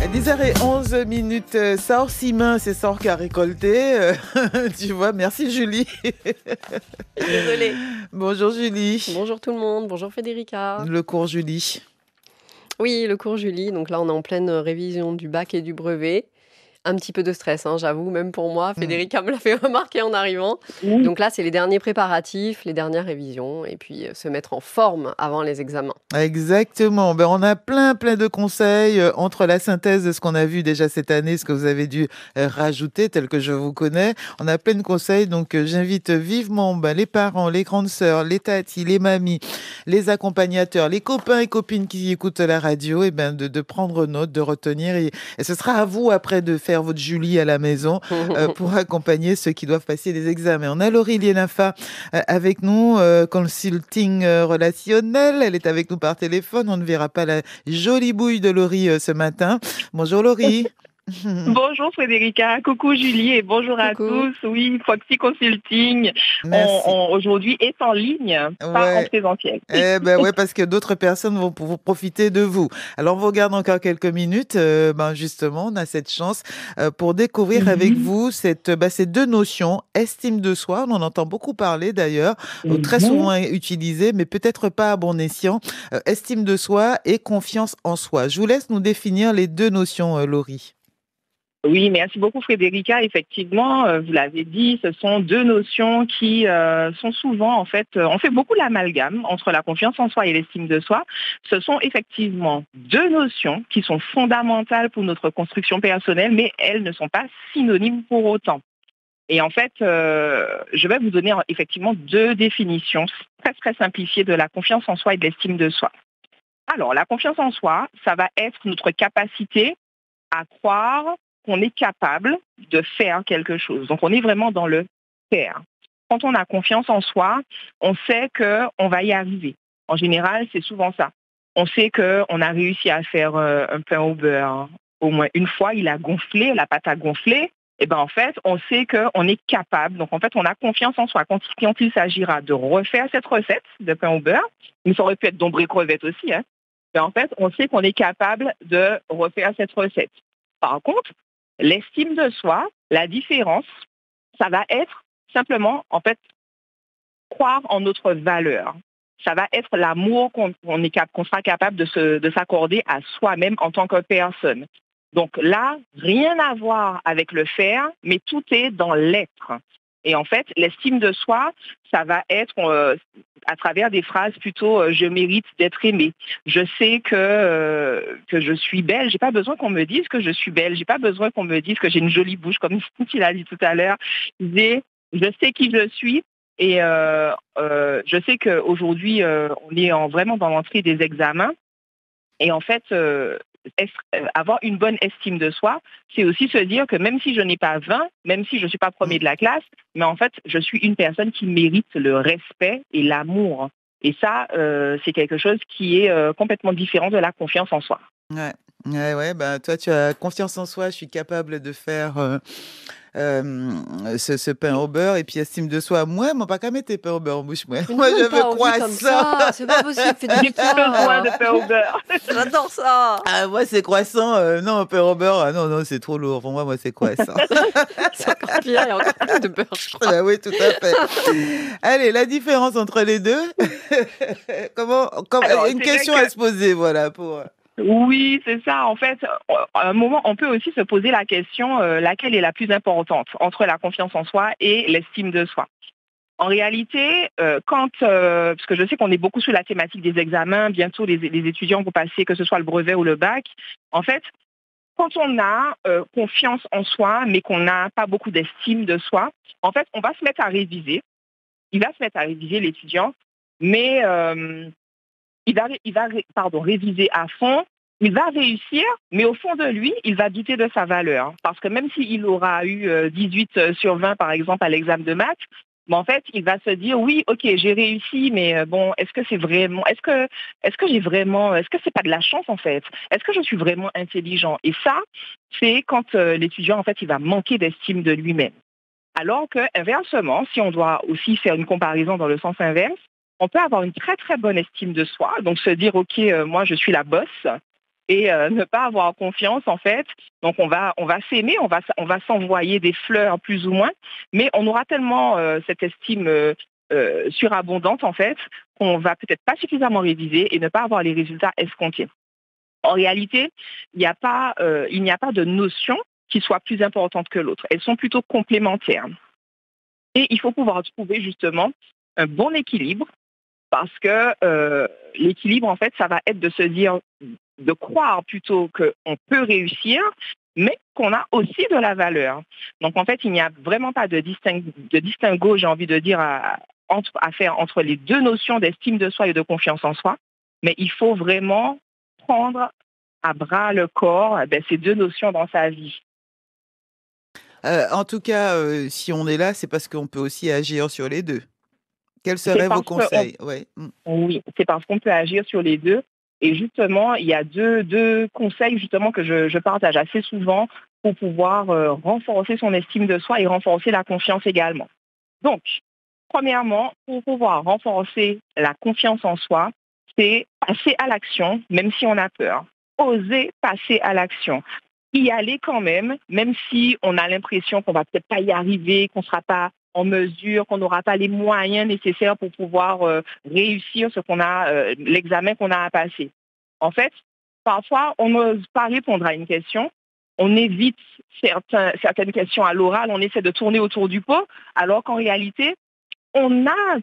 10h11, Sort Simain, c'est Sort qui a récolté. Tu vois, merci Julie. Désolée. Bonjour Julie. Bonjour tout le monde, bonjour Federica. Le cours Julie. Oui, le cours Julie, donc là on est en pleine révision du bac et du brevet. Un petit peu de stress, j'avoue, même pour moi. Federica me l'a fait remarquer en arrivant. Oui. Donc là, c'est les derniers préparatifs, les dernières révisions, et puis se mettre en forme avant les examens. Exactement. On a plein de conseils entre la synthèse de ce qu'on a vu déjà cette année, ce que vous avez dû rajouter, tel que je vous connais. On a plein de conseils, donc j'invite vivement les parents, les grandes sœurs, les tatis, les mamies, les accompagnateurs, les copains et copines qui écoutent la radio, de prendre note, de retenir. Et ce sera à vous après de faire votre Julie à la maison pour accompagner ceux qui doivent passer les examens. On a Laurie Lienafa avec nous, consulting relationnel. Elle est avec nous par téléphone. On ne verra pas la jolie bouille de Laurie ce matin. Bonjour Laurie. Bonjour Frédérica, coucou Julie et bonjour à tous. Oui, Foxy Consulting aujourd'hui est en ligne, pas en présentiel. Ouais, parce que d'autres personnes vont pouvoir profiter de vous. Alors on vous regarde encore quelques minutes. Justement, on a cette chance pour découvrir avec vous ces deux notions, estime de soi. On en entend beaucoup parler d'ailleurs, très souvent utilisées, mais peut-être pas à bon escient. Estime de soi et confiance en soi. Je vous laisse nous définir les deux notions, Laurie. Oui, merci beaucoup Frédérica. Effectivement, vous l'avez dit, ce sont deux notions qui sont souvent, en fait, on fait beaucoup l'amalgame entre la confiance en soi et l'estime de soi. Ce sont effectivement deux notions qui sont fondamentales pour notre construction personnelle, mais elles ne sont pas synonymes pour autant. Et en fait, je vais vous donner effectivement deux définitions très simplifiées de la confiance en soi et de l'estime de soi. Alors, la confiance en soi, ça va être notre capacité à croire qu'on est capable de faire quelque chose. Donc, on est vraiment dans le faire. Quand on a confiance en soi, on sait qu'on va y arriver. En général, c'est souvent ça. On sait qu'on a réussi à faire un pain au beurre. Au moins une fois, il a gonflé, la pâte a gonflé. Et en fait, on sait qu'on est capable. Donc, en fait, on a confiance en soi. Quand il s'agira de refaire cette recette de pain au beurre, mais ça aurait pu être d'ombre et crevettes aussi, mais en fait, on sait qu'on est capable de refaire cette recette. Par contre, l'estime de soi, la différence, ça va être simplement, en fait, croire en notre valeur. Ça va être l'amour qu'on sera capable de s'accorder à soi-même en tant que personne. Donc là, rien à voir avec le faire, mais tout est dans l'être. Et en fait, l'estime de soi, ça va être à travers des phrases plutôt je mérite d'être aimée. Je sais que je suis belle. J'ai pas besoin qu'on me dise que je suis belle. J'ai pas besoin qu'on me dise que j'ai une jolie bouche, comme il a dit tout à l'heure. Je sais qui je suis. Et je sais qu'aujourd'hui, on est vraiment dans l'entrée des examens. Et en fait, avoir une bonne estime de soi, c'est aussi se dire que même si je n'ai pas 20, même si je ne suis pas premier de la classe, mais en fait, je suis une personne qui mérite le respect et l'amour. Et ça, c'est quelque chose qui est complètement différent de la confiance en soi. Ouais, toi, tu as confiance en soi, je suis capable de faire ce pain au beurre, et puis estime de soi. Moi, pas qu'à mettre tes pains au beurre en bouche, moi. Moi, je veux croissant. C'est pas possible, Federica. J'ai besoin de pain au beurre. J'adore ça. Ah, moi, c'est croissant. Non, pain au beurre, non, c'est trop lourd. Pour moi, c'est croissant. C'est encore pire, il y a encore plus de beurre, je crois. Oui, tout à fait. Allez, la différence entre les deux. Alors, une question à se poser, voilà, pour... Oui, c'est ça. En fait, à un moment, on peut aussi se poser la question, laquelle est la plus importante entre la confiance en soi et l'estime de soi. En réalité, parce que je sais qu'on est beaucoup sur la thématique des examens, bientôt les étudiants vont passer, que ce soit le brevet ou le bac. En fait, quand on a confiance en soi, mais qu'on n'a pas beaucoup d'estime de soi, en fait, on va se mettre à réviser. Il va se mettre à réviser l'étudiant, mais... il va réviser à fond, il va réussir, mais au fond de lui, il va douter de sa valeur. Parce que même s'il aura eu 18 sur 20, par exemple, à l'examen de maths, en fait, il va se dire, oui, ok, j'ai réussi, mais est-ce que c'est vraiment, est-ce que c'est pas de la chance, en fait? Est-ce que je suis vraiment intelligent? Et ça, c'est quand l'étudiant, en fait, il va manquer d'estime de lui-même. Alors que, inversement, si on doit aussi faire une comparaison dans le sens inverse, on peut avoir une très bonne estime de soi, donc se dire ok, moi je suis la boss et ne pas avoir confiance en fait. Donc on va s'aimer, on va s'envoyer des fleurs plus ou moins, mais on aura tellement cette estime surabondante en fait qu'on va peut-être pas suffisamment réviser et ne pas avoir les résultats escomptés. En réalité, il n'y a pas de notion qui soit plus importante que l'autre. Elles sont plutôt complémentaires. Et il faut pouvoir trouver justement un bon équilibre parce que l'équilibre, en fait, ça va être de se dire, de croire plutôt qu'on peut réussir, mais qu'on a aussi de la valeur. Donc, en fait, il n'y a vraiment pas de distinguo, j'ai envie de dire, à faire entre les deux notions d'estime de soi et de confiance en soi, mais il faut vraiment prendre à bras le corps ces deux notions dans sa vie. En tout cas, si on est là, c'est parce qu'on peut aussi agir sur les deux. Quels C'est seraient vos parce qu'on conseils? Ouais. Oui, c'est parce qu'on peut agir sur les deux. Et justement, il y a deux conseils justement que je partage assez souvent pour pouvoir renforcer son estime de soi et renforcer la confiance également. Donc, premièrement, pour pouvoir renforcer la confiance en soi, c'est passer à l'action, même si on a peur. Oser passer à l'action. Y aller quand même si on a l'impression qu'on va peut-être pas y arriver, qu'on ne sera pas en mesure, qu'on n'aura pas les moyens nécessaires pour pouvoir réussir l'examen qu'on a à passer. En fait, parfois, on n'ose pas répondre à une question, on évite certaines questions à l'oral, on essaie de tourner autour du pot, alors qu'en réalité, on a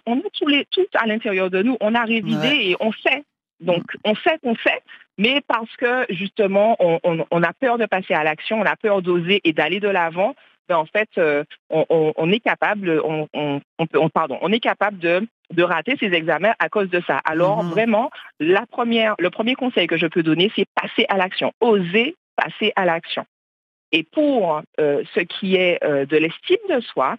tout à l'intérieur de nous, on a Ouais. révisé et on sait. Mmh. Donc, on sait qu'on sait, mais parce que justement, on a peur de passer à l'action, on a peur d'oser et d'aller de l'avant, en fait, on est capable, on est capable de rater ces examens à cause de ça. Alors, Mmh. vraiment, le premier conseil que je peux donner, c'est passer à l'action, oser passer à l'action. Et pour ce qui est de l'estime de soi,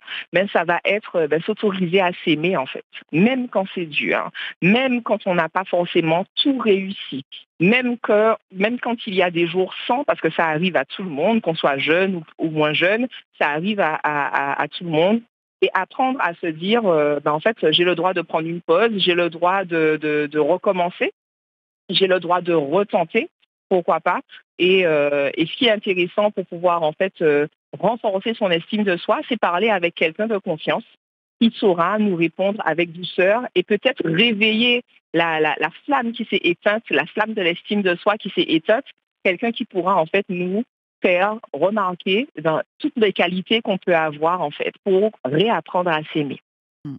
ça va être s'autoriser à s'aimer en fait, même quand c'est dur, même quand on n'a pas forcément tout réussi, même quand il y a des jours sans, parce que ça arrive à tout le monde, qu'on soit jeune ou moins jeune, ça arrive à tout le monde. Et apprendre à se dire, en fait, j'ai le droit de prendre une pause, j'ai le droit de recommencer, j'ai le droit de retenter, pourquoi pas. Et ce qui est intéressant pour pouvoir en fait renforcer son estime de soi, c'est parler avec quelqu'un de confiance qui saura nous répondre avec douceur et peut-être réveiller la flamme qui s'est éteinte, la flamme de l'estime de soi qui s'est éteinte, quelqu'un qui pourra en fait nous faire remarquer dans toutes les qualités qu'on peut avoir en fait pour réapprendre à s'aimer. Mmh.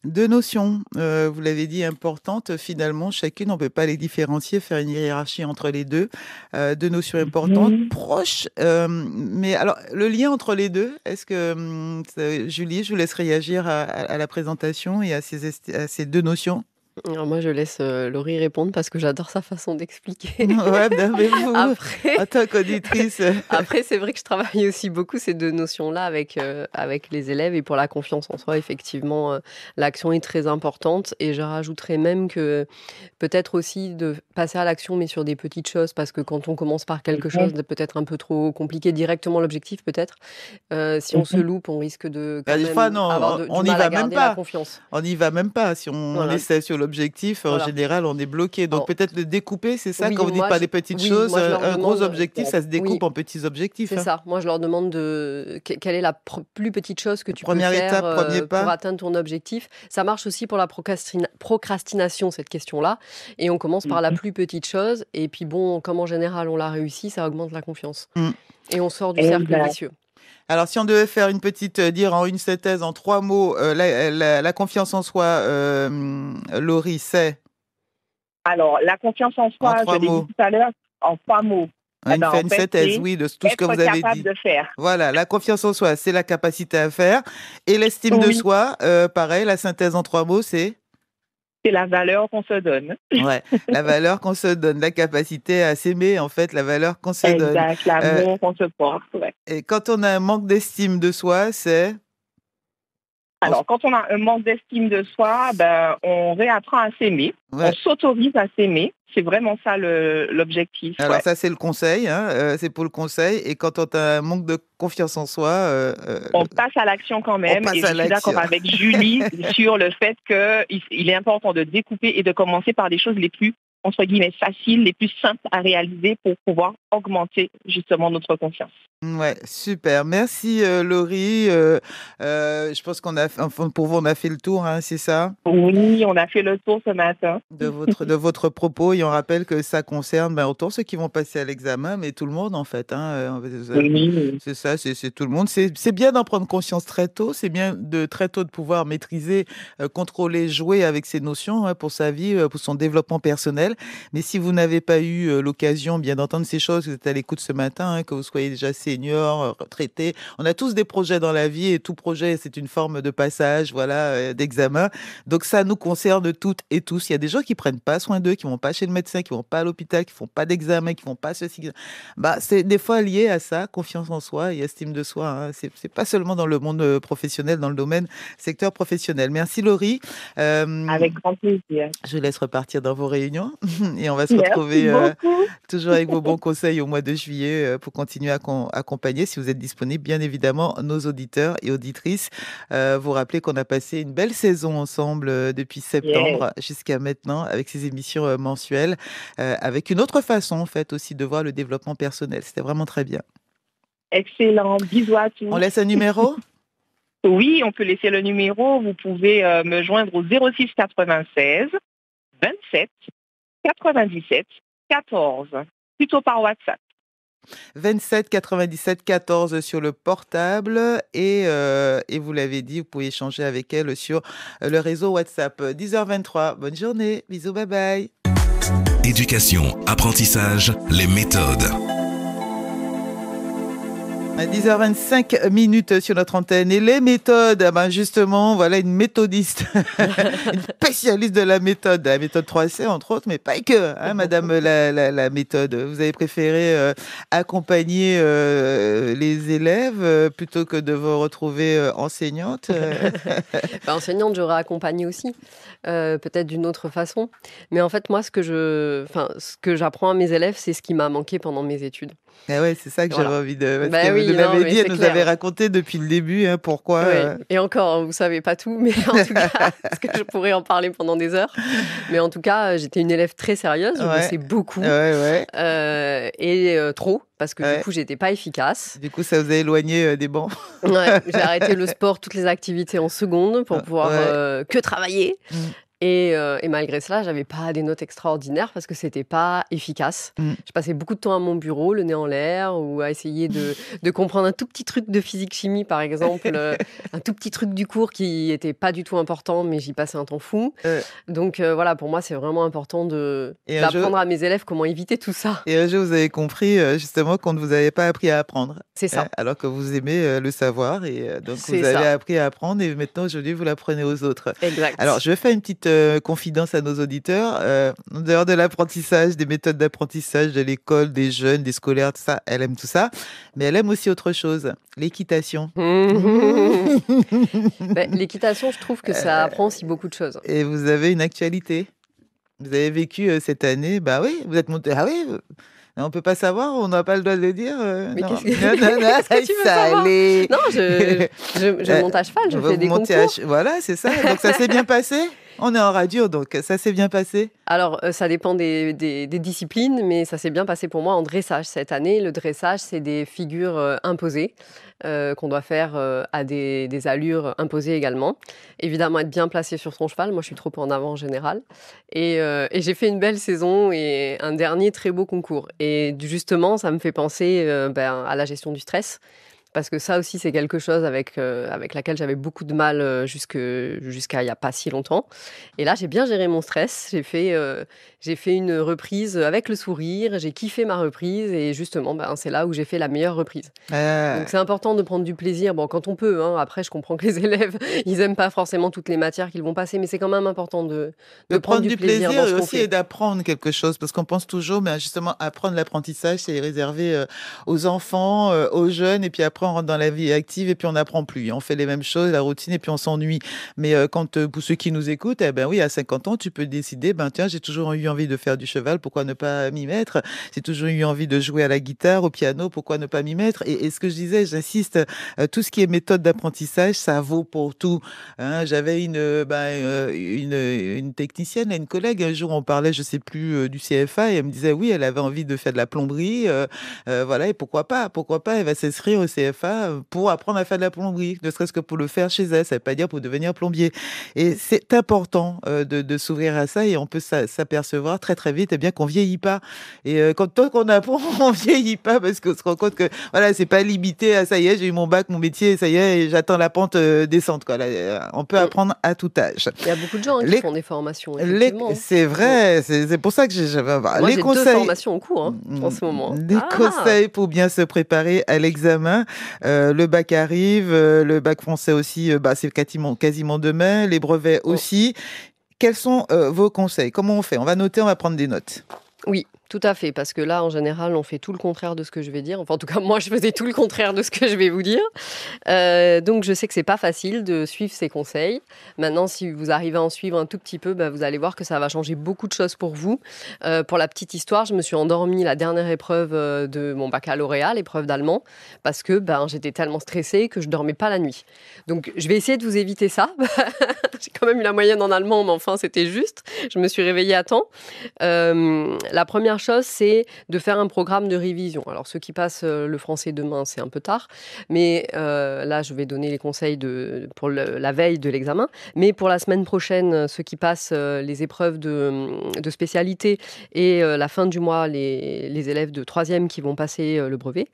2 notions, vous l'avez dit, importantes, finalement, chacune, on ne peut pas les différencier, faire une hiérarchie entre les 2. 2 notions importantes, Mhm. proches, mais alors le lien entre les 2, est-ce que, Julie, je vous laisse réagir à la présentation et à ces 2 notions? Alors moi, je laisse, Laurie répondre parce que j'adore sa façon d'expliquer. Ouais, non, mais vous, Après en tant qu'auditrice, Après, c'est vrai que je travaille aussi beaucoup ces 2 notions-là avec les élèves et pour la confiance en soi, effectivement, l'action est très importante et je rajouterais même que peut-être aussi de passer à l'action, mais sur des petites choses parce que quand on commence par quelque chose de peut-être un peu trop compliqué, directement l'objectif peut-être, si on se Mhm. loupe, on risque de bah, quand des fois, même avoir non, du on n'y mal à va même garder la pas. confiance. On n'y va même pas. Si on Voilà, essaie sur l'objectif, en voilà. général, on est bloqué. Donc Alors peut-être le découper, c'est ça? oui, Quand vous dites pas des petites choses, moi je leur un gros demande, objectif, ça se oui. découpe en petits objectifs, C'est hein. ça. Moi, je leur demande quelle est la plus petite chose que tu peux Première faire étape, premier pour pas. atteindre ton objectif. Ça marche aussi pour la procrastination, cette question-là. Et on commence par la Mhm. plus petite chose. Et puis bon, comme en général, on l'a réussi, ça augmente la confiance. Mmh. Et on sort du cercle Exact. vicieux. Alors si on devait faire une petite, dire en une synthèse, en 3 mots, la confiance en soi, Laurie, c'est? Alors, la confiance en En soi, je 3 l'ai dit mots. tout à l'heure, en 3 mots. Une En une fait, synthèse, c'est oui, de tout ce que être vous avez capable dit. de faire. Voilà, la confiance en soi, c'est la capacité à faire et l'estime de Oui, soi, pareil, la synthèse en 3 mots, c'est? c'est la valeur qu'on se donne. Ouais, la valeur qu'on se donne, la capacité à s'aimer, en fait, la valeur qu'on se donne. Exact, Heu l'amour qu'on se porte. Ouais. et quand on a un manque d'estime de soi, c'est? On s Alors, quand on a un manque d'estime de soi, on réapprend à s'aimer, on Ouais, s'autorise à s'aimer. C'est vraiment ça l'objectif. alors Ouais. ça, c'est le conseil, hein, c'est pour le conseil et quand on a un manque de confiance en soi, On passe à l'action quand on même, passe et à je suis d'accord l'action. avec Julie sur le fait qu'il est important de découper et de commencer par des choses les plus entre guillemets, faciles, les plus simples à réaliser pour pouvoir augmenter justement notre confiance. Ouais, super. Merci, Laurie. Je pense enfin, pour vous, on a fait le tour, hein, c'est ça? Oui, on a fait le tour ce matin. De votre propos et on rappelle que ça concerne, autant ceux qui vont passer à l'examen, mais tout le monde en fait, hein, Oui, c'est ça, c'est tout le monde. C'est bien d'en prendre conscience très tôt, c'est bien de très tôt de pouvoir maîtriser, contrôler, jouer avec ces notions, hein, pour sa vie, pour son développement personnel. Mais si vous n'avez pas eu, l'occasion bien d'entendre ces choses, vous êtes à l'écoute ce matin, hein, que vous soyez déjà senior, retraité, on a tous des projets dans la vie et tout projet, c'est une forme de passage, voilà, d'examen. Donc ça nous concerne toutes et tous. Il y a des gens qui prennent pas soin d'eux, qui vont pas chez le médecin, qui vont pas à l'hôpital, qui font pas d'examen, qui font pas ceci. C'est des fois lié à ça, confiance en soi et estime de soi, hein. C'est pas seulement dans le monde professionnel, dans le domaine secteur professionnel. Merci Laurie. avec grand plaisir. Je laisse repartir dans vos réunions et on va se Merci retrouver beaucoup. toujours avec vos bons conseils au mois de juillet pour continuer à accompagner, si vous êtes disponible, bien évidemment, nos auditeurs et auditrices. Vous rappelez qu'on a passé une belle saison ensemble depuis Yes. septembre jusqu'à maintenant avec ces émissions mensuelles, avec une autre façon en fait aussi de voir le développement personnel. C'était vraiment très bien. Excellent. Bisous à On tous. laisse un numéro? Oui, on peut laisser le numéro. Vous pouvez me joindre au 06 96 27 97 14, plutôt par WhatsApp. 27 97 14 sur le portable et vous l'avez dit, vous pouvez échanger avec elle sur le réseau WhatsApp. 10h23, bonne journée, bisous, bye bye. Éducation, apprentissage, les méthodes. À 10h25 sur notre antenne. Et les méthodes, justement, voilà une méthodiste, une spécialiste de la méthode 3C, entre autres, mais pas que, hein, madame la méthode. Vous avez préféré accompagner les élèves plutôt que de vous retrouver enseignante. Enseignante, j'aurais accompagné aussi, peut-être d'une autre façon. Mais en fait, moi, ce que j'apprends à mes élèves, c'est ce qui m'a manqué pendant mes études. Ah ouais, c'est ça que Voilà. j'avais envie de... Parce Bah que oui, vous non, l'avez mais dit, c'est elle nous clair. avait raconté depuis le début pourquoi... Ouais. Et encore, hein, vous savez pas tout, mais en tout cas, parce que je pourrais en parler pendant des heures. Mais en tout cas, j'étais une élève très sérieuse, je Ouais. bossais beaucoup Ouais. et trop, parce que Ouais. du coup, j'étais pas efficace. Du coup, ça vous a éloigné des bancs. Ouais, j'ai arrêté le sport, toutes les activités en seconde pour pouvoir que travailler. Mm. Et malgré cela, j'avais pas des notes extraordinaires parce que c'était pas efficace. Mm. Je passais beaucoup de temps à mon bureau, le nez en l'air, ou à essayer de comprendre un tout petit truc de physique-chimie, par exemple, un tout petit truc du cours qui était pas du tout important, mais j'y passais un temps fou. Donc voilà, pour moi, c'est vraiment important d'apprendre à mes élèves comment éviter tout ça. Et un jour, vous avez compris justement qu'on ne vous avait pas appris à apprendre. C'est ça. Alors que vous aimez le savoir et donc C'est vous avez ça. appris à apprendre et maintenant, aujourd'hui, vous l'apprenez aux autres. Exact. Alors, je vais faire une petite confidence à nos auditeurs. En dehors de l'apprentissage, des méthodes d'apprentissage de l'école, des jeunes, des scolaires, tout ça, elle aime tout ça. Mais elle aime aussi autre chose, l'équitation. L'équitation, je trouve que ça apprend aussi beaucoup de choses. Et vous avez une actualité. Vous avez vécu cette année, bah oui, vous êtes monté. Ah oui, on peut pas savoir, on n'a pas le droit de le dire. Mais non. qu'est-ce que, Non, qu'est-ce que tu veux ça savoir? allait. Non, je monte à cheval, je fais des Montez concours. Voilà, c'est ça. Donc ça s'est bien passé. On est en radio, donc ça s'est bien passé. Alors, ça dépend des disciplines, mais ça s'est bien passé pour moi en dressage cette année. Le dressage, c'est des figures imposées qu'on doit faire à des allures imposées également. Évidemment, être bien placé sur son cheval. Moi, je suis trop en avant en général. Et j'ai fait une belle saison et un dernier très beau concours. Et justement, ça me fait penser à la gestion du stress. Parce que ça aussi, c'est quelque chose avec laquelle j'avais beaucoup de mal jusqu'à il n'y a pas si longtemps. Et là, j'ai bien géré mon stress. J'ai fait une reprise avec le sourire. J'ai kiffé ma reprise. Et justement, c'est là où j'ai fait la meilleure reprise. Donc, c'est important de prendre du plaisir. Bon, quand on peut. Hein. Après, je comprends que les élèves, ils n'aiment pas forcément toutes les matières qu'ils vont passer. Mais c'est quand même important de prendre du plaisir dans ce et qu'on aussi fait. et d'apprendre quelque chose. Parce qu'on pense toujours, justement, apprendre l'apprentissage, c'est réservé aux enfants, aux jeunes. Et puis après, on rentre dans la vie active et puis on n'apprend plus. On fait les mêmes choses, la routine, et puis on s'ennuie. Mais quand pour ceux qui nous écoutent, oui, à 50 ans, tu peux décider, tiens, j'ai toujours eu envie envie de faire du cheval, pourquoi ne pas m'y mettre? J'ai toujours eu envie de jouer à la guitare, au piano, pourquoi ne pas m'y mettre? Et ce que je disais, j'insiste, tout ce qui est méthode d'apprentissage, ça vaut pour tout, hein. J'avais une technicienne, une collègue, un jour on parlait, je sais plus, du CFA, et elle me disait oui, elle avait envie de faire de la plomberie, voilà, et pourquoi pas, elle va s'inscrire au CFA pour apprendre à faire de la plomberie, ne serait-ce que pour le faire chez elle, ça veut pas dire pour devenir plombier. Et c'est important de s'ouvrir à ça, et on peut s'apercevoir très très vite, eh bien, qu'on vieillit pas. Et tant qu'on apprend, on vieillit pas, parce qu'on se rend compte que voilà, c'est pas limité à ça y est, j'ai eu mon bac, mon métier, ça y est, et j'attends la pente descente, quoi. Là, on peut apprendre à tout âge. Il y a beaucoup de gens qui font des formations, effectivement. C'est vrai, c'est pour ça que j'avais Moi, j'ai 2 formations en cours en ce moment. Des conseils pour bien se préparer à l'examen. Le bac arrive, le bac français aussi, c'est quasiment demain, les brevets aussi. Quels sont vos conseils? Comment on fait? On va noter, on va prendre des notes. Oui, tout à fait, parce que là, en général, on fait tout le contraire de ce que je vais dire. Enfin, en tout cas, moi, je faisais tout le contraire de ce que je vais vous dire. Donc, je sais que c'est pas facile de suivre ces conseils. Maintenant, si vous arrivez à en suivre un tout petit peu, vous allez voir que ça va changer beaucoup de choses pour vous. Pour la petite histoire, je me suis endormie la dernière épreuve de mon baccalauréat, l'épreuve d'allemand, parce que j'étais tellement stressée que je dormais pas la nuit. Donc, je vais essayer de vous éviter ça. J'ai quand même eu la moyenne en allemand, mais enfin, c'était juste. Je me suis réveillée à temps. La première chose, c'est de faire un programme de révision. Alors, ceux qui passent le français demain, c'est un peu tard, mais là, je vais donner les conseils pour la veille de l'examen. Mais pour la semaine prochaine, ceux qui passent les épreuves de spécialité et la fin du mois, les élèves de 3e qui vont passer le brevet,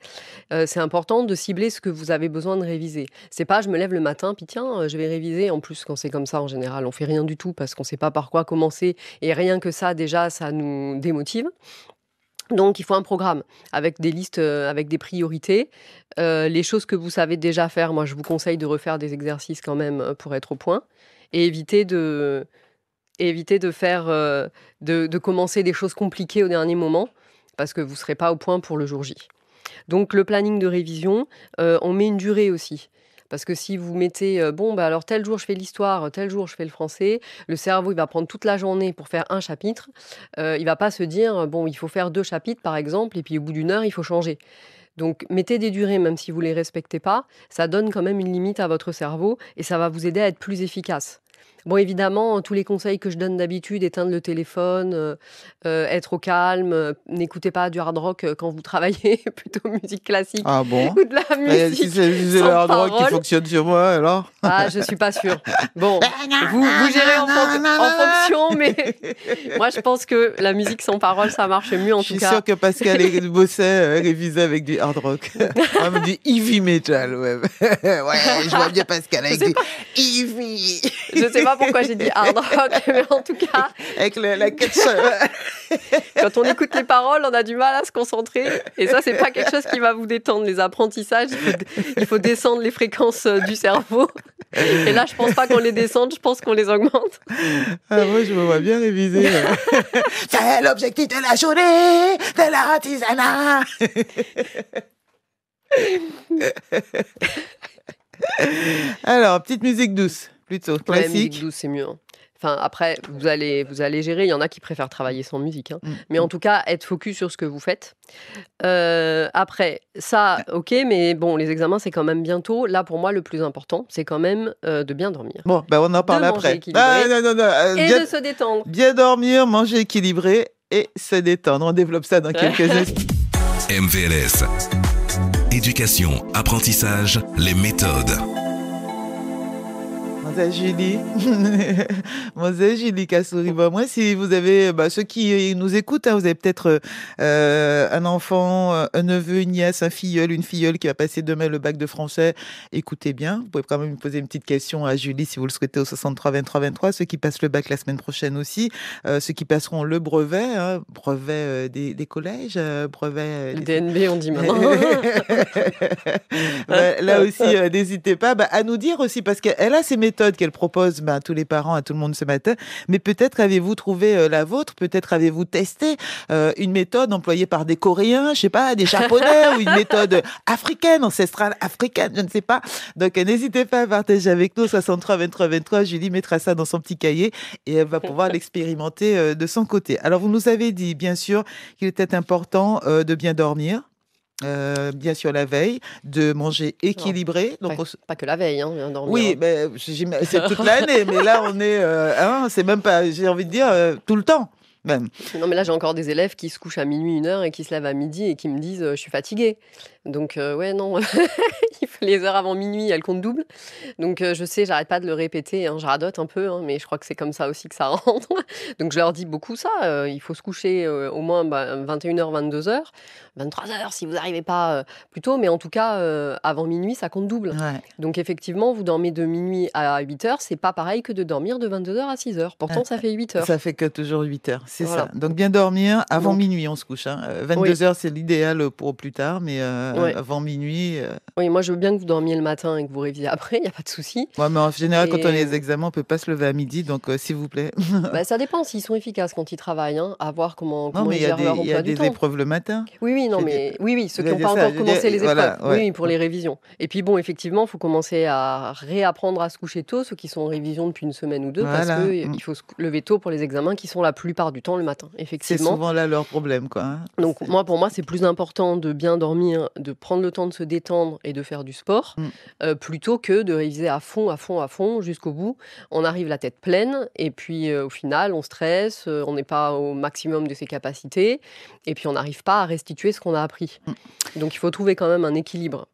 c'est important de cibler ce que vous avez besoin de réviser. C'est pas, je me lève le matin, puis tiens, je vais réviser. En plus, quand c'est comme ça, en général, on fait rien du tout parce qu'on sait pas par quoi commencer. Et rien que ça, déjà, ça nous démotive. Donc, il faut un programme avec des listes, avec des priorités. Les choses que vous savez déjà faire, moi, je vous conseille de refaire des exercices quand même pour être au point. Et éviter de faire, de commencer des choses compliquées au dernier moment parce que vous ne serez pas au point pour le jour J. Donc, le planning de révision, on met une durée aussi. Parce que si vous mettez, alors tel jour je fais l'histoire, tel jour je fais le français, le cerveau il va prendre toute la journée pour faire un chapitre. Il va pas se dire, il faut faire 2 chapitres par exemple, et puis au bout d'1 heure, il faut changer. Donc mettez des durées, même si vous les respectez pas, ça donne quand même une limite à votre cerveau et ça va vous aider à être plus efficace. Bon, évidemment, tous les conseils que je donne d'habitude, éteindre le téléphone, être au calme, n'écoutez pas du hard rock quand vous travaillez, plutôt musique classique ou de la musique si c'est le hard rock qui fonctionne sur moi, alors? Ah, je suis pas sûre. Bon, vous gérez en fonction, mais moi, je pense que la musique sans parole, ça marche mieux en tout cas. Je suis sûre que Pascal bossait, révisait avec du hard rock. Même du heavy metal, ouais. Ouais, je vois bien Pascal avec du heavy. Je sais pas pourquoi j'ai dit hard rock, mais en tout cas... Avec la quête... Quand on écoute les paroles, on a du mal à se concentrer. Et ça, c'est pas quelque chose qui va vous détendre. Les apprentissages, il faut descendre les fréquences du cerveau. Et là, je pense pas qu'on les descende, je pense qu'on les augmente. Ah, moi, je me vois bien réviser. C'est l'objectif de la journée, de l'artisanat. Alors, petite musique douce. Plutôt classique. Ouais, musique douce, c'est mieux. Enfin, après, vous allez gérer. Il y en a qui préfèrent travailler sans musique. Mais en tout cas, être focus sur ce que vous faites. Après, ça, ok, mais bon, les examens, c'est quand même bientôt. Là, pour moi, le plus important, c'est quand même de bien dormir. Bon, on en parle après. Non. Et de se détendre. Bien dormir, manger équilibré et se détendre. On développe ça dans quelques instants. MVLS. Éducation, apprentissage, les méthodes. Moselle Julie Kassouri. Moi, si vous avez, ceux qui nous écoutent, vous avez peut-être un enfant, un neveu, une nièce, un filleul, une filleule qui va passer demain le bac de français. Écoutez bien, vous pouvez quand même me poser une petite question à Julie si vous le souhaitez au 63 23 23. Ceux qui passent le bac la semaine prochaine aussi, ceux qui passeront le brevet, brevet des collèges, brevet... DNB, on dit maintenant. Là aussi, n'hésitez pas à nous dire aussi, parce qu'elle a ses méthodes. méthode qu'elle propose à tous les parents, à tout le monde ce matin, mais peut-être avez-vous trouvé la vôtre, peut-être avez-vous testé une méthode employée par des Coréens, je sais pas, des Japonais ou une méthode africaine, ancestrale africaine, je ne sais pas. Donc n'hésitez pas à partager avec nous 63 23 23. Julie mettra ça dans son petit cahier et elle va pouvoir l'expérimenter de son côté. Alors vous nous avez dit bien sûr qu'il était important de bien dormir. Bien sûr la veille, de manger équilibré. Donc pas que la veille, hein, bien dormir. Oui, mais c'est toute l'année, mais là on est, c'est même pas, j'ai envie de dire tout le temps. Même. Non, mais là, j'ai encore des élèves qui se couchent à minuit, 1h et qui se lèvent à midi et qui me disent je suis fatiguée. Donc, ouais, non, les heures avant minuit, elles comptent double. Donc, je sais, j'arrête pas de le répéter. Hein, je radote un peu, hein, mais je crois que c'est comme ça aussi que ça rentre. Donc, je leur dis beaucoup ça. Il faut se coucher au moins 21h, 22h, 23h si vous n'arrivez pas plus tôt. Mais en tout cas, avant minuit, ça compte double. Ouais. Donc, effectivement, vous dormez de minuit à 8h. C'est pas pareil que de dormir de 22h à 6h. Pourtant, ça fait 8h. Ça fait que toujours 8h. C'est voilà. Ça. Donc, bien dormir avant minuit, on se couche. 22h, oui. C'est l'idéal pour plus tard, mais avant minuit. Oui, moi, je veux bien que vous dormiez le matin et que vous révisiez après, il n'y a pas de souci. Ouais, mais en général, quand on a les examens, on ne peut pas se lever à midi, donc s'il vous plaît. Ça dépend s'ils sont efficaces quand ils travaillent, hein, à voir comment ils gèrent leur emploi du temps. Il y a des épreuves le matin. Oui, ceux qui n'ont pas encore commencé les épreuves. Voilà, ouais. Oui, pour les révisions. Et puis, bon, effectivement, il faut commencer à réapprendre à se coucher tôt, ceux qui sont en révision depuis une semaine ou deux, parce qu'il faut se lever tôt pour les examens qui sont la plupart du temps le matin, effectivement. C'est souvent là leur problème, quoi. Hein. Donc, pour moi, c'est plus important de bien dormir, de prendre le temps de se détendre et de faire du sport, plutôt que de réviser à fond, jusqu'au bout. On arrive la tête pleine, et puis au final, on stresse, on n'est pas au maximum de ses capacités, et puis on n'arrive pas à restituer ce qu'on a appris. Donc il faut trouver quand même un équilibre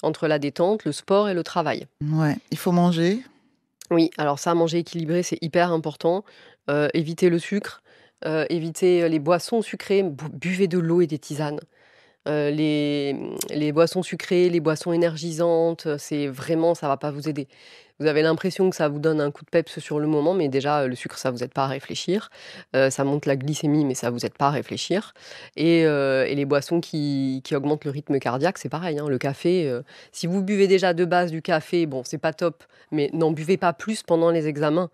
entre la détente, le sport et le travail. Ouais, il faut manger. Oui, alors ça, manger équilibré, c'est hyper important. Éviter le sucre, éviter les boissons sucrées, buvez de l'eau et des tisanes. Les boissons sucrées, les boissons énergisantes, c'est vraiment, ça va pas vous aider. Vous avez l'impression que ça vous donne un coup de peps sur le moment, mais déjà, le sucre, ça vous aide pas à réfléchir. Ça monte la glycémie, mais ça vous aide pas à réfléchir. Et les boissons qui augmentent le rythme cardiaque, c'est pareil. Hein, le café, si vous buvez déjà de base du café, bon, c'est pas top, mais n'en buvez pas plus pendant les examens.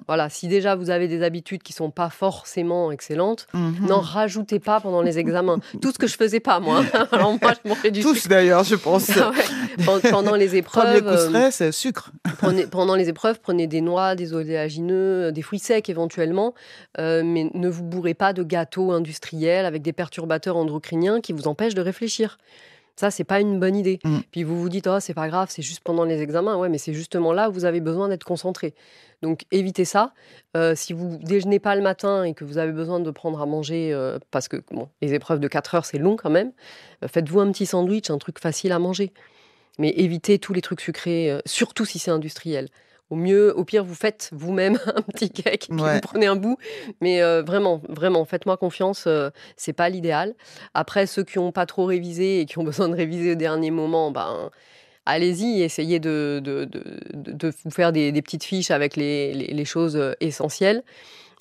Voilà, si déjà vous avez des habitudes qui sont pas forcément excellentes, n'en rajoutez pas pendant les examens. Tout ce que je faisais pas, moi. Alors moi, je mangeais du sucre. Tous d'ailleurs, je pense. Pendant les épreuves. Premier coup de stress, sucre. Pendant les épreuves, prenez des noix, des oléagineux, des fruits secs éventuellement, mais ne vous bourrez pas de gâteaux industriels avec des perturbateurs endocriniens qui vous empêchent de réfléchir. Ça, c'est pas une bonne idée. Puis vous vous dites, oh, c'est pas grave, c'est juste pendant les examens. Ouais, mais c'est justement là où vous avez besoin d'être concentré. Donc évitez ça. Si vous déjeunez pas le matin et que vous avez besoin de prendre à manger, parce que les épreuves de 4 heures, c'est long quand même, faites-vous un petit sandwich, un truc facile à manger. Mais évitez tous les trucs sucrés, surtout si c'est industriel. Au pire, vous faites vous-même un petit cake, puis vous prenez un bout. Mais vraiment, faites-moi confiance, c'est pas l'idéal. Après, ceux qui n'ont pas trop révisé et qui ont besoin de réviser au dernier moment, allez-y, essayez de vous faire des petites fiches avec les choses essentielles.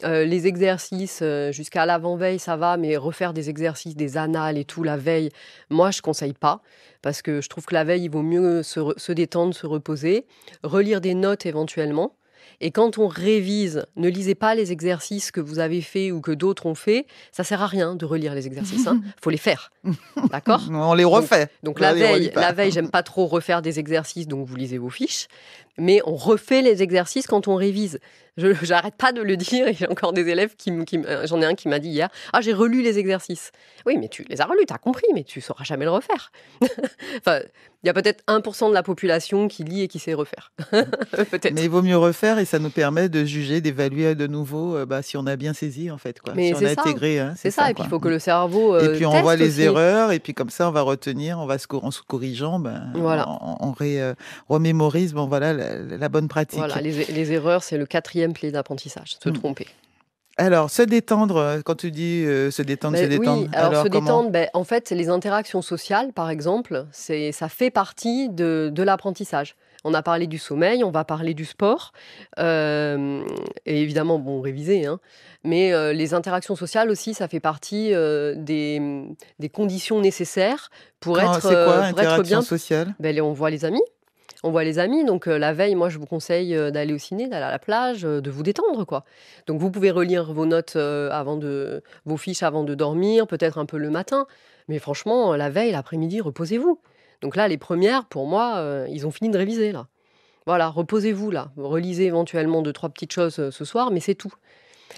Les exercices, jusqu'à l'avant-veille, ça va, mais refaire des exercices, des annales et tout, la veille, moi, je conseille pas, parce que je trouve que la veille, il vaut mieux se détendre, se reposer, relire des notes éventuellement. Et quand on révise, ne lisez pas les exercices que vous avez faits ou que d'autres ont faits. Ça sert à rien de relire les exercices. Faut les faire. D'accord ? On les refait. Donc la veille, j'aime pas trop refaire des exercices, donc vous lisez vos fiches. Mais on refait les exercices quand on révise. J'arrête pas de le dire et j'ai encore des élèves j'en ai un qui m'a dit hier, j'ai relu les exercices. Oui, mais tu les as relus, tu as compris, mais tu sauras jamais le refaire. Enfin, il y a peut-être 1% de la population qui lit et qui sait refaire. Peut-être. Mais il vaut mieux refaire et ça nous permet de juger, d'évaluer de nouveau si on a bien saisi en fait. Quoi. Mais si on a intégré. C'est ça, et puis il faut que le cerveau et puis on voit les aussi. erreurs et puis comme ça on va retenir, en se corrigeant, voilà. on remémorise la bonne pratique. Voilà, les erreurs, c'est le 4e pilier d'apprentissage, se tromper. Alors, se détendre, quand tu dis se détendre. Oui, alors se détendre, en fait, les interactions sociales, par exemple, ça fait partie de l'apprentissage. On a parlé du sommeil, on va parler du sport, et évidemment, réviser, hein. Mais les interactions sociales aussi, ça fait partie des conditions nécessaires pour être C'est quoi, interaction sociale ? On voit les amis. on voit les amis. Donc la veille, moi, je vous conseille d'aller au ciné, d'aller à la plage, de vous détendre, quoi. Donc vous pouvez relire vos notes vos fiches avant de dormir, peut-être un peu le matin. Mais franchement, la veille, l'après-midi, reposez-vous. Donc là, les premières, pour moi, ils ont fini de réviser, là. Voilà, reposez-vous, là. Relisez éventuellement 2, 3 petites choses ce soir, mais c'est tout.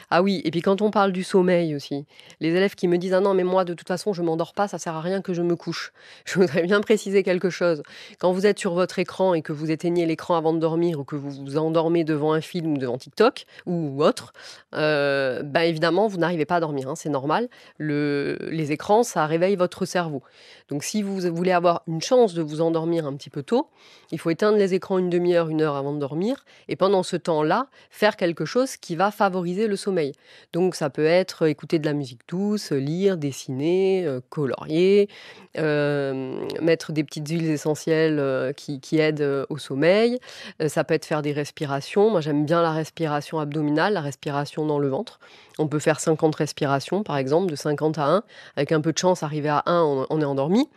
Ah oui, et puis quand on parle du sommeil aussi, les élèves qui me disent: «Ah non, mais moi, de toute façon, je m'endors pas, ça sert à rien que je me couche». Je voudrais bien préciser quelque chose. Quand vous êtes sur votre écran et que vous éteignez l'écran avant de dormir ou que vous vous endormez devant un film ou devant TikTok ou autre, bah, évidemment, vous n'arrivez pas à dormir, hein, c'est normal. Les écrans, ça réveille votre cerveau. Donc si vous voulez avoir une chance de vous endormir un petit peu tôt, il faut éteindre les écrans une demi-heure, 1 heure avant de dormir et pendant ce temps-là, faire quelque chose qui va favoriser le sommeil. Donc ça peut être écouter de la musique douce, lire, dessiner, colorier, mettre des petites huiles essentielles qui aident au sommeil. Ça peut être faire des respirations. Moi, j'aime bien la respiration abdominale, la respiration dans le ventre. On peut faire 50 respirations, par exemple, de 50 à 1. Avec un peu de chance, arriver à 1, on est endormi.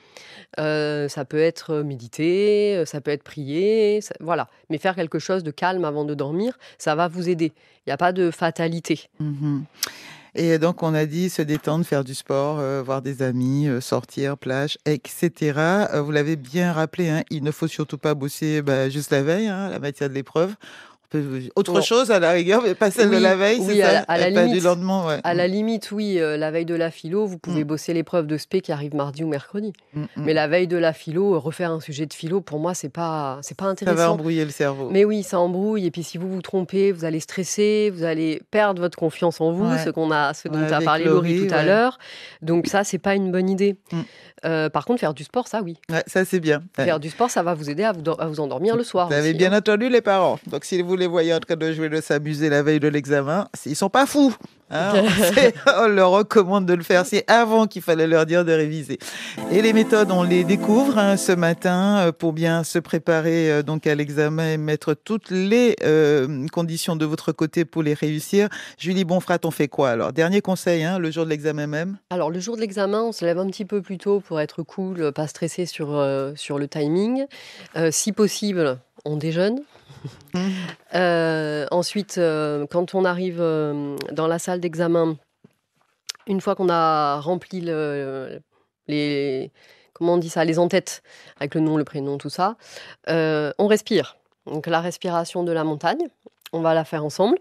Ça peut être méditer, ça peut être prier, voilà. Mais faire quelque chose de calme avant de dormir, ça va vous aider. Il n'y a pas de fatalité. Mmh. Et donc, on a dit se détendre, faire du sport, voir des amis, sortir, plage, et cetera. Vous l'avez bien rappelé, hein, il ne faut surtout pas bosser, juste la veille, hein, la matière de l'épreuve. Autre Non. chose à la rigueur, mais pas celle de Oui, la veille, oui, c'est ça? à la Et pas du limite. lendemain, ouais. À la limite, oui, la veille de la philo, vous pouvez Mmh. bosser l'épreuve de spé qui arrive mardi ou mercredi. Mmh mh. Mais la veille de la philo, refaire un sujet de philo, pour moi, c'est pas Ça va intéressant. embrouiller le cerveau. Mais oui, ça embrouille et puis si vous vous trompez, vous allez stresser, vous allez perdre votre confiance en vous, Ouais. ce dont Ouais, a avec parlé Laurie Laurie, tout à ouais. l'heure. Donc ça, c'est pas une bonne idée. Mmh. Par contre, faire du sport, ça oui. Ouais, ça, c'est bien. Ouais. Faire du sport, ça va vous aider à vous endormir le soir Vous avez aussi, bien hein. entendu les parents. Donc, si vous les voyez en train de jouer, de s'amuser la veille de l'examen, ils sont pas fous. Hein, on leur recommande de le faire. C'est avant qu'il fallait leur dire de réviser. Et les méthodes, on les découvre ce matin pour bien se préparer donc à l'examen et mettre toutes les conditions de votre côté pour les réussir. Julie Bonfrat, on fait quoi alors? Dernier conseil, hein, le jour de l'examen même. Alors le jour de l'examen, on se lève un petit peu plus tôt pour être cool, pas stressé sur le timing. Si possible, on déjeune. Ensuite, quand on arrive dans la salle d'examen, une fois qu'on a rempli comment on dit ça, les en-têtes, avec le nom, le prénom, tout ça, on respire. Donc la respiration de la montagne, on va la faire ensemble.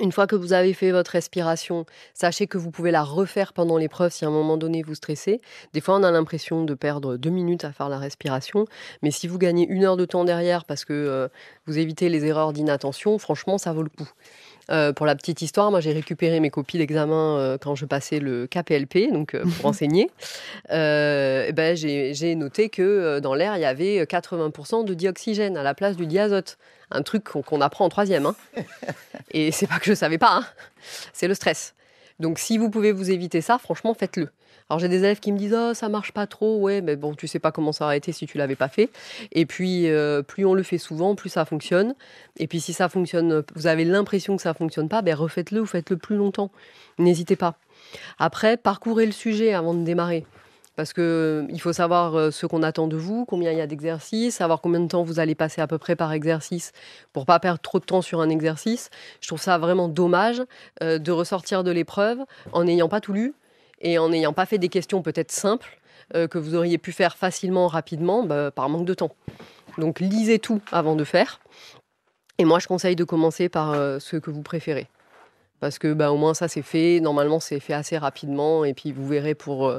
Une fois que vous avez fait votre respiration, sachez que vous pouvez la refaire pendant l'épreuve si à un moment donné vous stressez. Des fois, on a l'impression de perdre 2 minutes à faire la respiration, mais si vous gagnez 1 heure de temps derrière parce que vous évitez les erreurs d'inattention, franchement, ça vaut le coup. Pour la petite histoire, moi j'ai récupéré mes copies d'examen quand je passais le KPLP, donc pour enseigner. J'ai noté que dans l'air, il y avait 80% de dioxygène à la place du diazote. Un truc qu'on apprend en 3e. Hein. Et c'est pas que je savais pas, hein. C'est le stress. Donc si vous pouvez vous éviter ça, franchement, faites-le. Alors j'ai des élèves qui me disent « Oh, ça marche pas trop ». Ouais, mais bon, tu sais pas comment ça aurait été si tu l'avais pas fait. Et puis, plus on le fait souvent, plus ça fonctionne. Et puis si ça fonctionne, vous avez l'impression que ça fonctionne pas, refaites-le ou faites-le plus longtemps. N'hésitez pas. Après, parcourez le sujet avant de démarrer. Parce qu'il faut savoir ce qu'on attend de vous, combien il y a d'exercices, savoir combien de temps vous allez passer à peu près par exercice pour pas perdre trop de temps sur un exercice. Je trouve ça vraiment dommage de ressortir de l'épreuve en n'ayant pas tout lu et en n'ayant pas fait des questions peut-être simples que vous auriez pu faire facilement, rapidement, par manque de temps. Donc lisez tout avant de faire. Et moi, je conseille de commencer par ce que vous préférez. Parce que au moins ça c'est fait, normalement c'est fait assez rapidement et puis vous verrez pour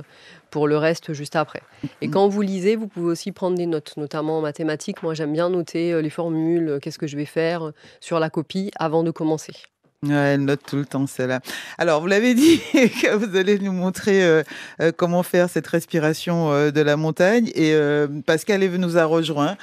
le reste juste après. Et quand vous lisez, vous pouvez aussi prendre des notes, notamment en mathématiques. Moi j'aime bien noter les formules, qu'est-ce que je vais faire sur la copie avant de commencer. Ouais, elle note tout le temps, celle-là. Alors, vous l'avez dit que vous allez nous montrer comment faire cette respiration de la montagne. Et Pascal nous a rejoint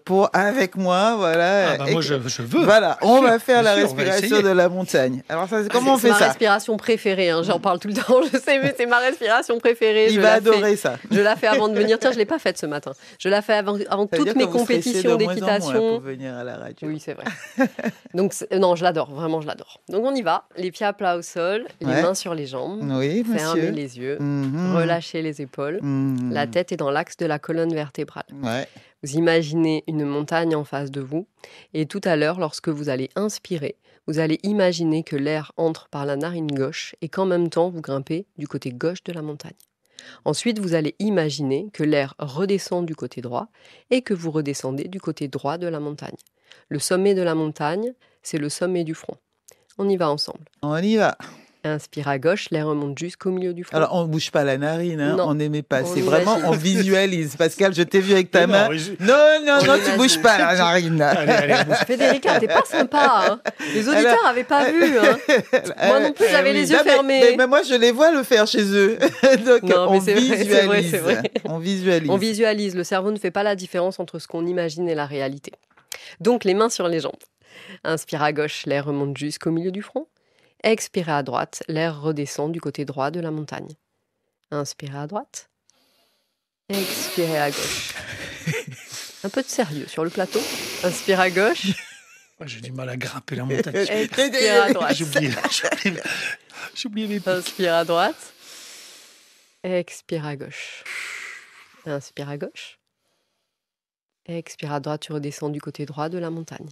pour, avec moi, voilà. Moi, je veux. Voilà, on va faire la Bien sûr, respiration de la montagne. Alors, comment on fait C'est ma ça? respiration préférée, hein, j'en parle tout le temps, je sais, mais c'est ma respiration préférée. Il va adorer ça. Je la fais avant de venir. Tiens, je ne l'ai pas faite ce matin. Je la fais avant toutes mes compétitions d'équitation. Pour venir à la radio. Oui, c'est vrai. Donc, non, je l'adore, vraiment, je l'adore. Donc, on y va. Les pieds à plat au sol, les mains sur les jambes. Oui, fermez monsieur. les yeux, relâchez les épaules. La tête est dans l'axe de la colonne vertébrale. Ouais. Vous imaginez une montagne en face de vous et tout à l'heure, lorsque vous allez inspirer, vous allez imaginer que l'air entre par la narine gauche et qu'en même temps, vous grimpez du côté gauche de la montagne. Ensuite, vous allez imaginer que l'air redescend du côté droit et que vous redescendez du côté droit de la montagne. Le sommet de la montagne, c'est le sommet du front. On y va ensemble. On y va. Inspire à gauche, l'air remonte jusqu'au milieu du front. Alors, on ne bouge pas la narine, hein, Non. on n'émet pas. On C'est vraiment, imagine. on visualise. Pascal, je t'ai vu avec ta Mais main. non, Non, tu imagine. bouges pas la narine. allez, bouge. Federica, t'es pas sympa. Hein. Les auditeurs n'avaient pas vu. Hein. Moi non plus, j'avais les yeux Non, fermés. mais moi, je les vois le faire chez eux. Donc, Non, mais on c'est vrai, visualise. c'est vrai. On visualise. On visualise. Le cerveau ne fait pas la différence entre ce qu'on imagine et la réalité. Donc, les mains sur les jambes. Inspire à gauche, l'air remonte jusqu'au milieu du front. Expirez à droite, l'air redescend du côté droit de la montagne. Inspirez à droite. Expirez à gauche. Un peu de sérieux sur le plateau. Inspire à gauche. Moi, j'ai du mal à grimper la montagne. Expire à droite. J'ai oublié mes pieds. Inspire à droite. Expire à gauche. Inspire à gauche. Expire à droite, tu redescends du côté droit de la montagne.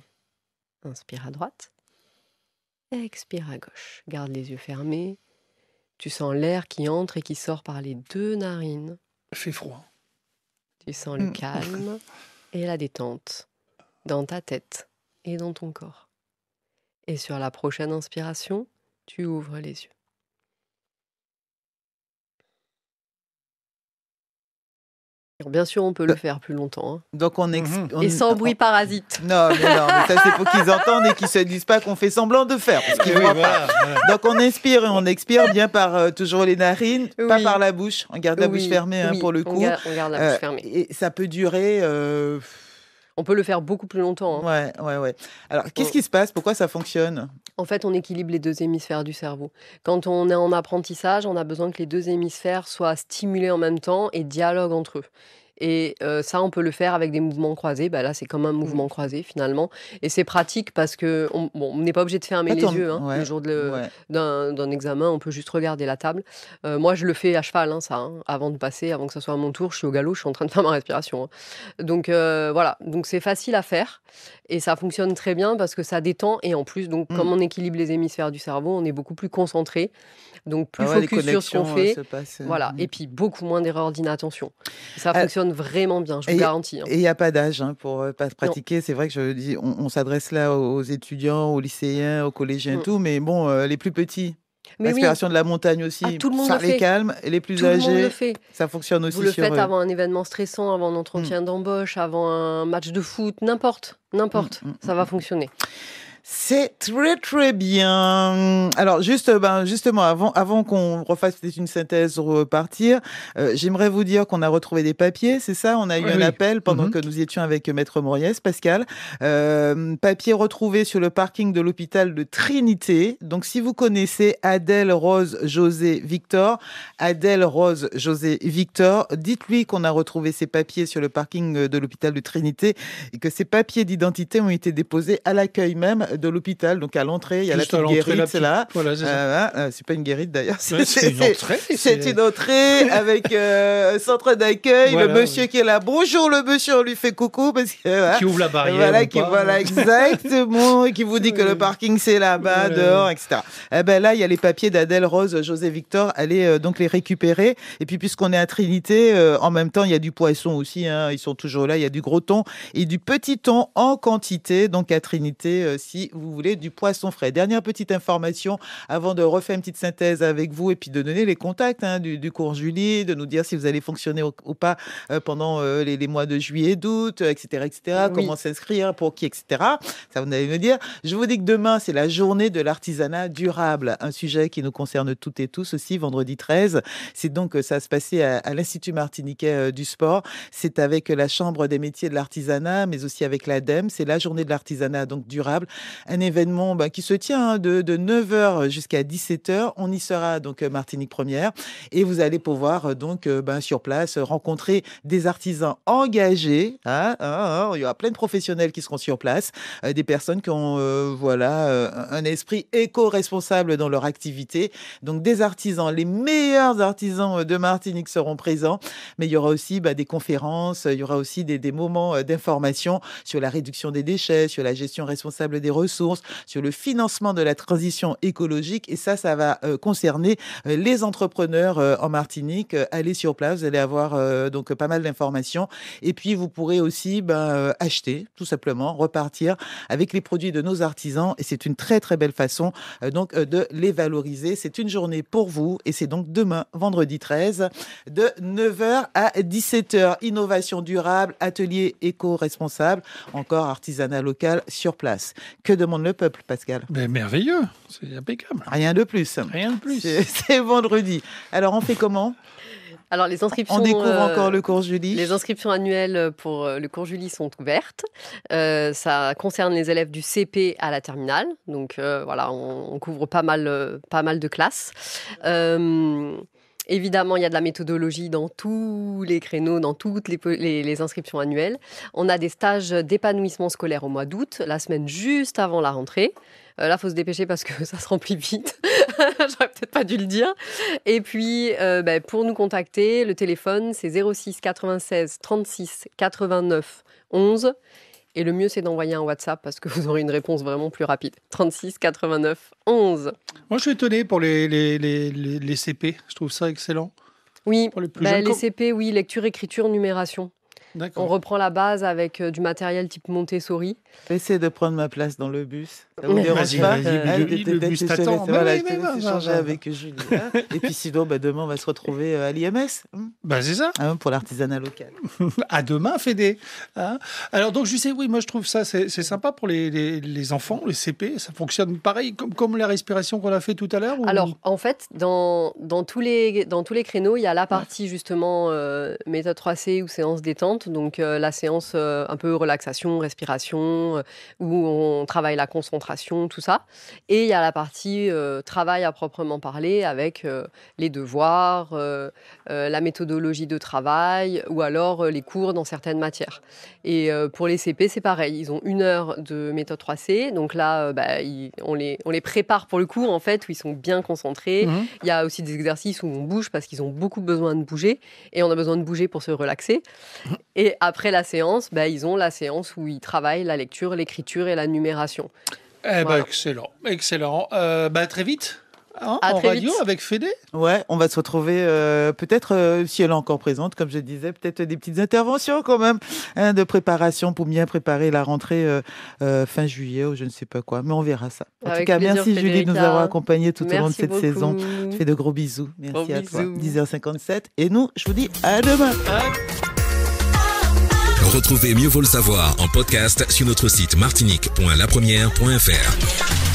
Inspire à droite. Expire à gauche. Garde les yeux fermés. Tu sens l'air qui entre et qui sort par les deux narines. Il fait froid. Tu sens le calme et la détente dans ta tête et dans ton corps. Et sur la prochaine inspiration, tu ouvres les yeux. Alors, bien sûr, on peut le faire plus longtemps. Hein. Donc, Et sans bruit parasite. Non, mais ça, c'est pour qu'ils entendent et qu'ils ne se disent pas qu'on fait semblant de faire. Parce qu'ils Oui, voient voilà, pas. voilà. Donc, on inspire et on expire bien par toujours les narines, pas Oui. par la bouche. On garde la Oui, bouche fermée hein, oui, pour le coup. On garde la bouche fermée. Et ça peut durer. On peut le faire beaucoup plus longtemps. Hein. Ouais. Alors, qu'est-ce qui se passe? Pourquoi ça fonctionne? En fait, on équilibre les deux hémisphères du cerveau. Quand on est en apprentissage, on a besoin que les deux hémisphères soient stimulés en même temps et dialoguent entre eux. Et ça, on peut le faire avec des mouvements croisés. Bah là, c'est comme un mouvement croisé, finalement. Et c'est pratique parce qu'on n'est pas obligé de fermer les yeux. Hein. Le jour d'un examen, on peut juste regarder la table. Moi, je le fais à cheval, hein, ça. Hein. Avant que ce soit à mon tour, je suis au galop, je suis en train de faire ma respiration. Hein. Donc, voilà. Donc, c'est facile à faire. Et ça fonctionne très bien parce que ça détend. Et en plus, donc, comme on équilibre les hémisphères du cerveau, on est beaucoup plus concentré. Donc, plus focus sur ce qu'on fait. Voilà. Et puis, beaucoup moins d'erreurs d'inattention. Ça fonctionne vraiment bien, je vous garantis. Hein. Et il n'y a pas d'âge hein, pour pratiquer. Non. C'est vrai que je dis, on s'adresse là aux étudiants, aux lycéens, aux collégiens et tout. Mais bon, les plus petits. L'inspiration de la montagne aussi, tout le monde ça le les fait. calme. Et les plus tout âgés, le monde le fait. Ça fonctionne aussi. Vous le sur faites avant un événement stressant, avant un entretien d'embauche, avant un match de foot, n'importe. Ça va fonctionner. C'est très très bien. Alors justement, avant qu'on refasse peut-être une synthèse pour repartir, j'aimerais vous dire qu'on a retrouvé des papiers, c'est ça? On a eu un appel pendant que nous étions avec Maître Moriès, Pascal. Papiers retrouvés sur le parking de l'hôpital de Trinité. Donc si vous connaissez Adèle Rose José Victor, dites-lui qu'on a retrouvé ces papiers sur le parking de l'hôpital de Trinité et que ces papiers d'identité ont été déposés à l'accueil même de l'hôpital, donc à l'entrée, il y a juste la petite guérite, c'est là. Voilà, c'est pas une guérite d'ailleurs, c'est une entrée. C'est une entrée avec centre d'accueil, le monsieur qui est là. Bonjour le monsieur, on lui fait coucou parce que qui ouvre la barrière. Voilà, exactement, et qui vous dit que le parking c'est là-bas, dehors, etc. Eh ben là, il y a les papiers d'Adèle Rose José Victor. Allez donc les récupérer. Et puis puisqu'on est à Trinité, en même temps, il y a du poisson aussi. Hein, ils sont toujours là. Il y a du gros thon et du petit thon en quantité. Donc à Trinité, si vous voulez du poisson frais. Dernière petite information avant de refaire une petite synthèse avec vous et puis de donner les contacts du cours Julie, de nous dire si vous allez fonctionner ou pas pendant les mois de juillet et d'août, etc. Oui. Comment s'inscrire, pour qui, etc. Ça, vous allez me dire. Je vous dis que demain, c'est la journée de l'artisanat durable, un sujet qui nous concerne toutes et tous aussi, vendredi 13. C'est donc, ça va se passer à l'Institut martiniquais du sport. C'est avec la Chambre des métiers de l'artisanat, mais aussi avec l'ADEME. C'est la journée de l'artisanat donc durable. un événement qui se tient de 9h jusqu'à 17h. On y sera donc Martinique Première et vous allez pouvoir donc sur place rencontrer des artisans engagés. Il y aura plein de professionnels qui seront sur place, des personnes qui ont un esprit éco-responsable dans leur activité. Donc des artisans, les meilleurs artisans de Martinique seront présents, mais il y aura aussi des conférences, il y aura aussi des moments d'information sur la réduction des déchets, sur la gestion responsable des ressources, sur le financement de la transition écologique. Et ça va concerner les entrepreneurs en Martinique. Allez sur place, vous allez avoir donc pas mal d'informations. Et puis vous pourrez aussi acheter, tout simplement, repartir avec les produits de nos artisans. Et c'est une très très belle façon de les valoriser. C'est une journée pour vous et c'est donc demain, vendredi 13, de 9h à 17h. Innovation durable, atelier éco-responsable, encore artisanat local sur place. Que demande le peuple, Pascal? Merveilleux, c'est impeccable. Rien de plus. Rien de plus. C'est vendredi. Alors on fait comment? Alors, les inscriptions... On découvre encore le cours Julie. Les inscriptions annuelles pour le cours Julie sont ouvertes. Ça concerne les élèves du CP à la terminale. Donc, on couvre pas mal de classes. Évidemment, il y a de la méthodologie dans tous les créneaux, dans toutes les inscriptions annuelles. On a des stages d'épanouissement scolaire au mois d'août, la semaine juste avant la rentrée. Là, il faut se dépêcher parce que ça se remplit vite. J'aurais peut-être pas dû le dire. Et puis, pour nous contacter, le téléphone, c'est 06 96 36 89 11. Et le mieux, c'est d'envoyer un WhatsApp parce que vous aurez une réponse vraiment plus rapide. 36 89 11. Moi, je suis étonné pour les CP. Je trouve ça excellent. Oui, pour les plus jeunes. Les CP, oui, lecture, écriture, numération. D'accord. On reprend la base avec du matériel type Montessori. Essayez de prendre ma place dans le bus. Ça vous dérange pas? Le bus t'attend. Voilà, je te laisse échanger avec Julie. Et puis sinon, demain, on va se retrouver à l'IMS. C'est ça. Pour l'artisanat local. À demain, Fédé. Alors, donc, je sais, oui, moi, je trouve ça, c'est sympa pour les enfants, les CP. Ça fonctionne pareil, comme la respiration qu'on a fait tout à l'heure. Alors, en fait, dans tous les créneaux, il y a la partie, justement, méthode 3C ou séance détente. Donc, la séance un peu relaxation, respiration, où on travaille la concentration, tout ça. Et il y a la partie travail à proprement parler avec les devoirs, la méthodologie de travail ou alors les cours dans certaines matières. Et pour les CP, c'est pareil. Ils ont 1 heure de méthode 3C. Donc là, on les prépare pour le cours, en fait, où ils sont bien concentrés. Mmh. Il y a aussi des exercices où on bouge parce qu'ils ont beaucoup besoin de bouger. Et on a besoin de bouger pour se relaxer. Et après la séance, ils ont la séance où ils travaillent la lecture, l'écriture et la numération. Voilà. Excellent. Très vite. En très radio vite. avec Fédé. Ouais, on va se retrouver peut-être, si elle est encore présente, comme je disais, peut-être des petites interventions quand même, de préparation pour bien préparer la rentrée fin juillet ou je ne sais pas quoi. Mais on verra ça. En Avec tout cas, plaisir, merci Julie de nous avoir accompagnés tout au long de cette beaucoup. saison. Je fais de gros bisous. Merci à toi. Bisous. 10h57. Et nous, je vous dis à demain. Retrouvez Mieux vaut le savoir en podcast sur notre site martinique.lapremière.fr.